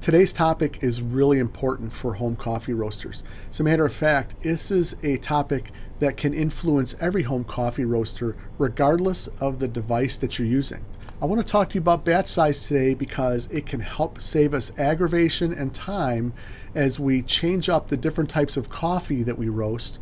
Today's topic is really important for home coffee roasters. As a matter of fact, this is a topic that can influence every home coffee roaster regardless of the device that you're using. I want to talk to you about batch size today because it can help save us aggravation and time as we change up the different types of coffee that we roast.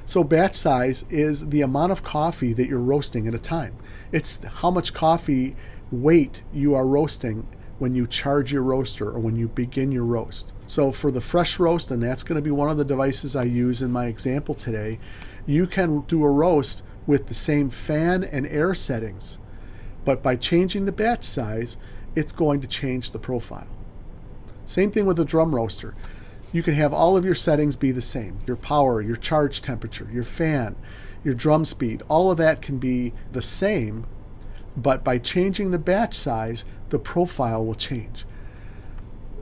So batch size is the amount of coffee that you're roasting at a time. It's how much coffee weight you are roasting when you charge your roaster or when you begin your roast. So for the FreshRoast, and that's going to be one of the devices I use in my example today, you can do a roast with the same fan and air settings, but by changing the batch size, it's going to change the profile. Same thing with a drum roaster. You can have all of your settings be the same. Your power, your charge temperature, your fan, your drum speed, all of that can be the same, but by changing the batch size, the profile will change.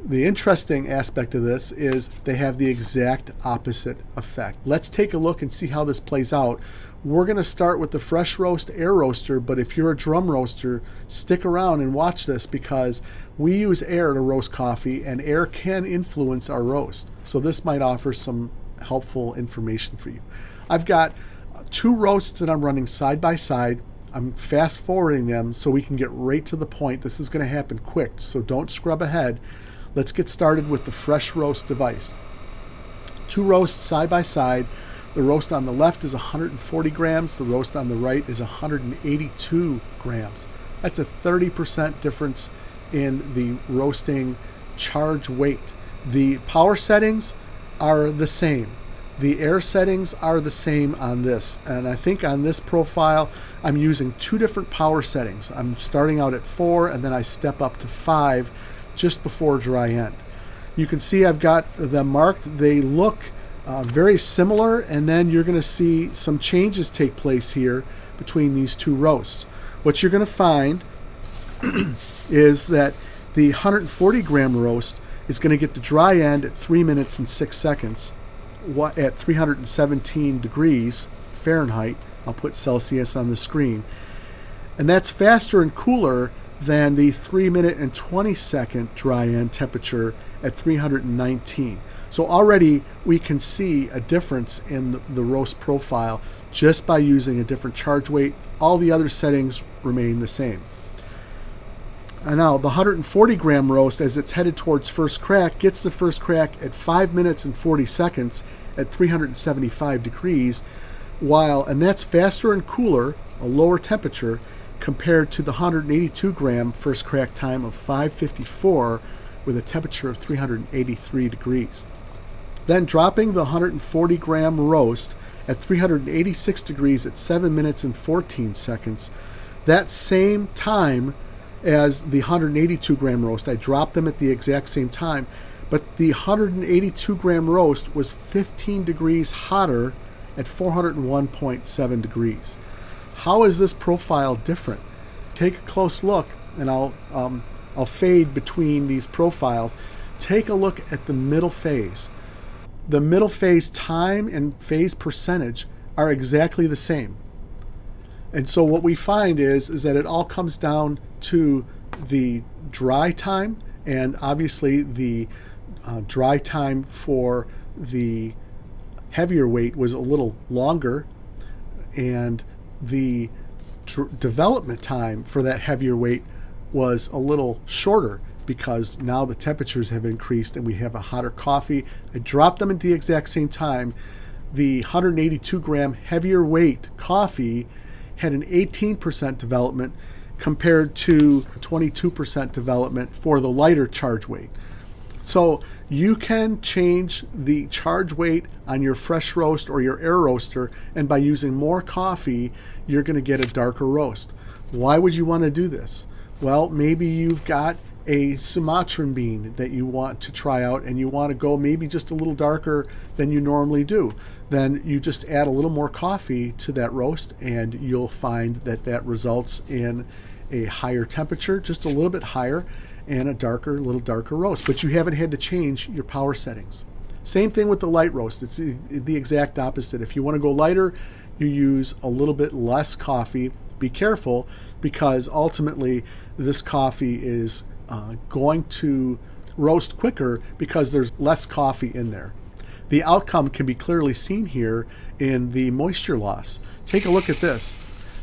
The interesting aspect of this is they have the exact opposite effect. Let's take a look and see how this plays out. We're going to start with the FreshRoast air roaster, but if you're a drum roaster, stick around and watch this because we use air to roast coffee and air can influence our roast. So this might offer some helpful information for you. I've got two roasts that I'm running side by side. I'm fast forwarding them so we can get right to the point. This is going to happen quick, so don't scrub ahead. Let's get started with the FreshRoast device. Two roasts side by side. The roast on the left is 140 grams. The roast on the right is 182 grams. That's a 30% difference in the roasting charge weight. The power settings are the same. The air settings are the same on this. And I think on this profile, I'm using two different power settings. I'm starting out at 4 and then I step up to 5 just before dry end. You can see I've got them marked. They look very similar, and then you're going to see some changes take place here between these two roasts. What you're going to find is that the 140 gram roast is going to get the dry end at 3 minutes and 6 seconds at 317 degrees Fahrenheit. I'll put Celsius on the screen. And that's faster and cooler than the 3 minute and 20 second dry end temperature at 319. So already we can see a difference in the roast profile just by using a different charge weight. All the other settings remain the same. And now the 140 gram roast, as it's headed towards first crack, gets the first crack at 5 minutes and 40 seconds at 375 degrees, and that's faster and cooler, a lower temperature, compared to the 182 gram first crack time of 5:54 with a temperature of 383 degrees. Then dropping the 140 gram roast at 386 degrees at 7 minutes and 14 seconds, that same time as the 182 gram roast. I dropped them at the exact same time, but the 182 gram roast was 15 degrees hotter at 401.7 degrees. How is this profile different? Take a close look, and I'll fade between these profiles. Take a look at the middle phase. The middle phase time and phase percentage are exactly the same. And so what we find is that it all comes down to the dry time, and obviously the dry time for the heavier weight was a little longer, and the development time for that heavier weight was a little shorter because now the temperatures have increased and we have a hotter coffee. I dropped them at the exact same time. The 182 gram heavier weight coffee had an 18% development compared to 22% development for the lighter charge weight. So you can change the charge weight on your FreshRoast or your air roaster, and by using more coffee, you're going to get a darker roast. Why would you want to do this? Well, maybe you've got a Sumatran bean that you want to try out and you want to go maybe just a little darker than you normally do. Then you just add a little more coffee to that roast and you'll find that that results in a higher temperature, just a little bit higher, and a little darker roast. But you haven't had to change your power settings. Same thing with the light roast. It's the exact opposite. If you want to go lighter, you use a little bit less coffee. Be careful because ultimately this coffee is going to roast quicker because there's less coffee in there. The outcome can be clearly seen here in the moisture loss. Take a look at this.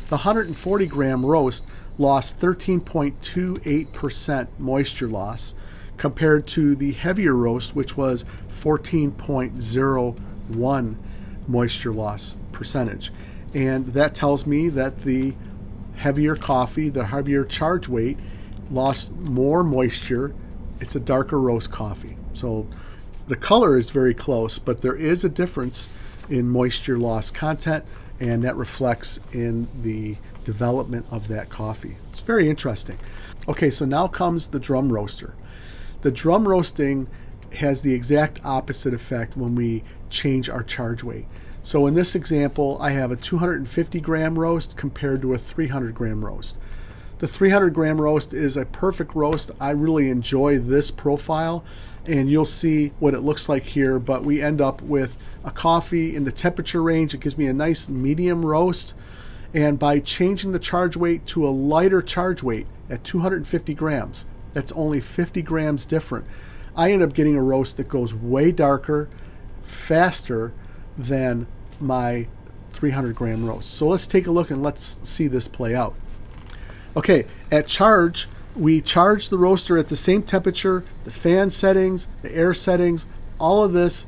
The 140 gram roast lost 13.28% moisture loss compared to the heavier roast, which was 14.01 moisture loss percentage. And that tells me that the heavier coffee, the heavier charge weight, lost more moisture. It's a darker roast coffee. So the color is very close, but there is a difference in moisture loss content, and that reflects in the development of that coffee. It's very interesting. Okay, so now comes the drum roaster. The drum roasting has the exact opposite effect when we change our charge weight. So in this example, I have a 250 gram roast compared to a 300 gram roast. The 300 gram roast is a perfect roast. I really enjoy this profile, and you'll see what it looks like here, but we end up with a coffee in the temperature range. It gives me a nice medium roast, and by changing the charge weight to a lighter charge weight at 250 grams, that's only 50 grams different, I end up getting a roast that goes way darker, faster than my 300 gram roast. So let's take a look and let's see this play out. Okay, at charge, we charge the roaster at the same temperature, the fan settings, the air settings, all of this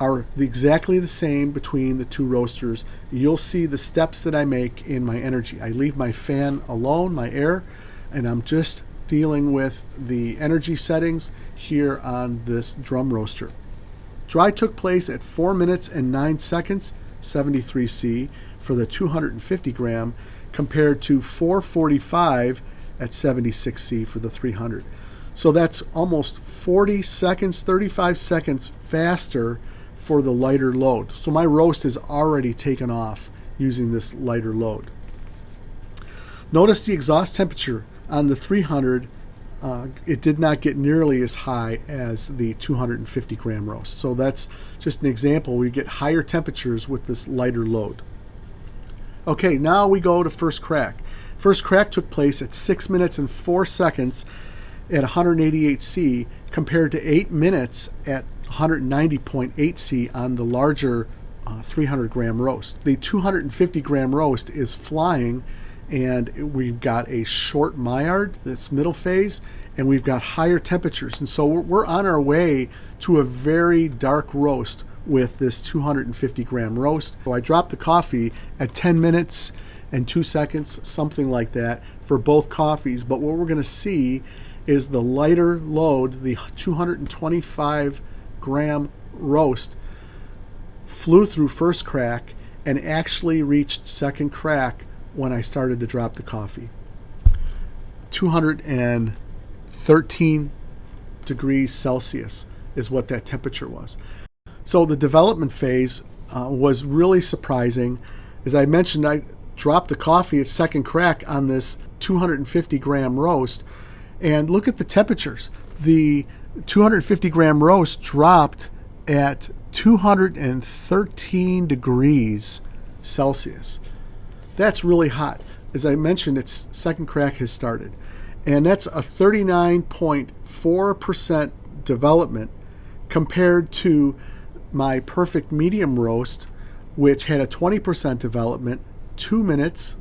are exactly the same between the two roasters. You'll see the steps that I make in my energy. I leave my fan alone, my air, and I'm just dealing with the energy settings here on this drum roaster. Dry took place at 4 minutes and 9 seconds, 73 C for the 250 gram, compared to 4:45 at 76 C for the 300. So that's almost 40 seconds, 35 seconds faster for the lighter load. So my roast is already taken off using this lighter load. Notice the exhaust temperature on the 300. It did not get nearly as high as the 250 gram roast. So that's just an example. We get higher temperatures with this lighter load. Okay, now we go to first crack. First crack took place at 6 minutes and 4 seconds at 188 C compared to 8 minutes at 190.8 C on the larger 300 gram roast. The 250 gram roast is flying, and we've got a short Maillard, this middle phase, and we've got higher temperatures. And so we're on our way to a very dark roast with this 250 gram roast. So I dropped the coffee at 10 minutes and 2 seconds, something like that, for both coffees. But what we're going to see is the lighter load, the 225 gram roast, flew through first crack and actually reached second crack when I started to drop the coffee. 213 degrees Celsius is what that temperature was. So the development phase was really surprising. As I mentioned, I dropped the coffee at second crack on this 250 gram roast, and look at the temperatures. The 250 gram roast dropped at 213 degrees Celsius. That's really hot. As I mentioned, its second crack has started. And that's a 39.4% development compared to my perfect medium roast, which had a 20% development, 2 minutes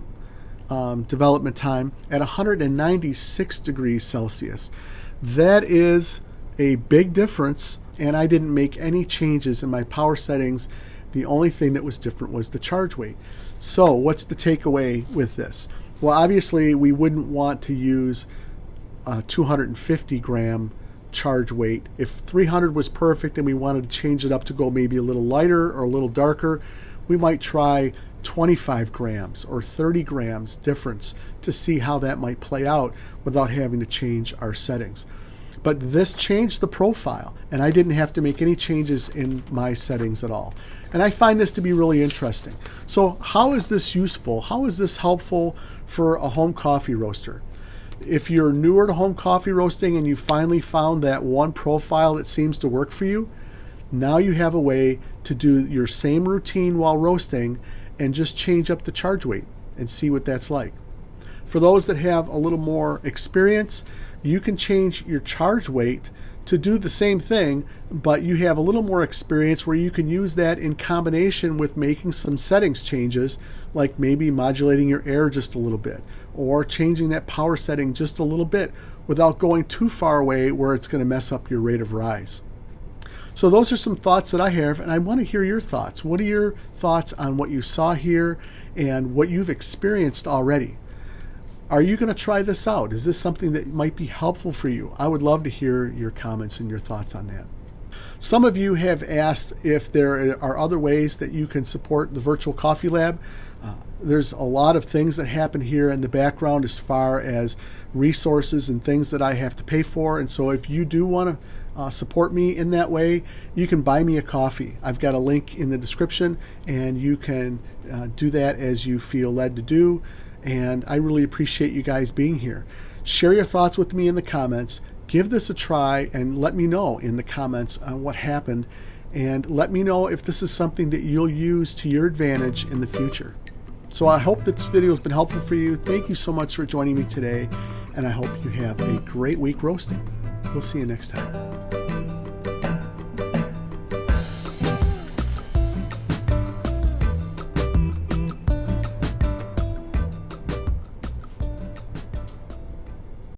development time at 196 degrees Celsius. That is a big difference, and I didn't make any changes in my power settings. The only thing that was different was the charge weight. So what's the takeaway with this? Well, obviously we wouldn't want to use a 250 gram charge weight. If 300 was perfect and we wanted to change it up to go maybe a little lighter or a little darker, we might try 25 grams or 30 grams difference to see how that might play out without having to change our settings. But this changed the profile, and I didn't have to make any changes in my settings at all. And I find this to be really interesting. So how is this useful? How is this helpful for a home coffee roaster? If you're newer to home coffee roasting and you finally found that one profile that seems to work for you, now you have a way to do your same routine while roasting and just change up the charge weight and see what that's like. For those that have a little more experience, you can change your charge weight to do the same thing, but you have a little more experience where you can use that in combination with making some settings changes, like maybe modulating your air just a little bit or changing that power setting just a little bit without going too far away where it's going to mess up your rate of rise. So those are some thoughts that I have, and I want to hear your thoughts. What are your thoughts on what you saw here and what you've experienced already? Are you going to try this out? Is this something that might be helpful for you? I would love to hear your comments and your thoughts on that. Some of you have asked if there are other ways that you can support the Virtual Coffee Lab. There's a lot of things that happen here in the background as far as resources and things that I have to pay for. And so if you do want to support me in that way, you can buy me a coffee. I've got a link in the description, and you can do that as you feel led to do. And I really appreciate you guys being here. Share your thoughts with me in the comments. Give this a try and let me know in the comments on what happened. And let me know if this is something that you'll use to your advantage in the future. So I hope this video has been helpful for you. Thank you so much for joining me today. And I hope you have a great week roasting. We'll see you next time.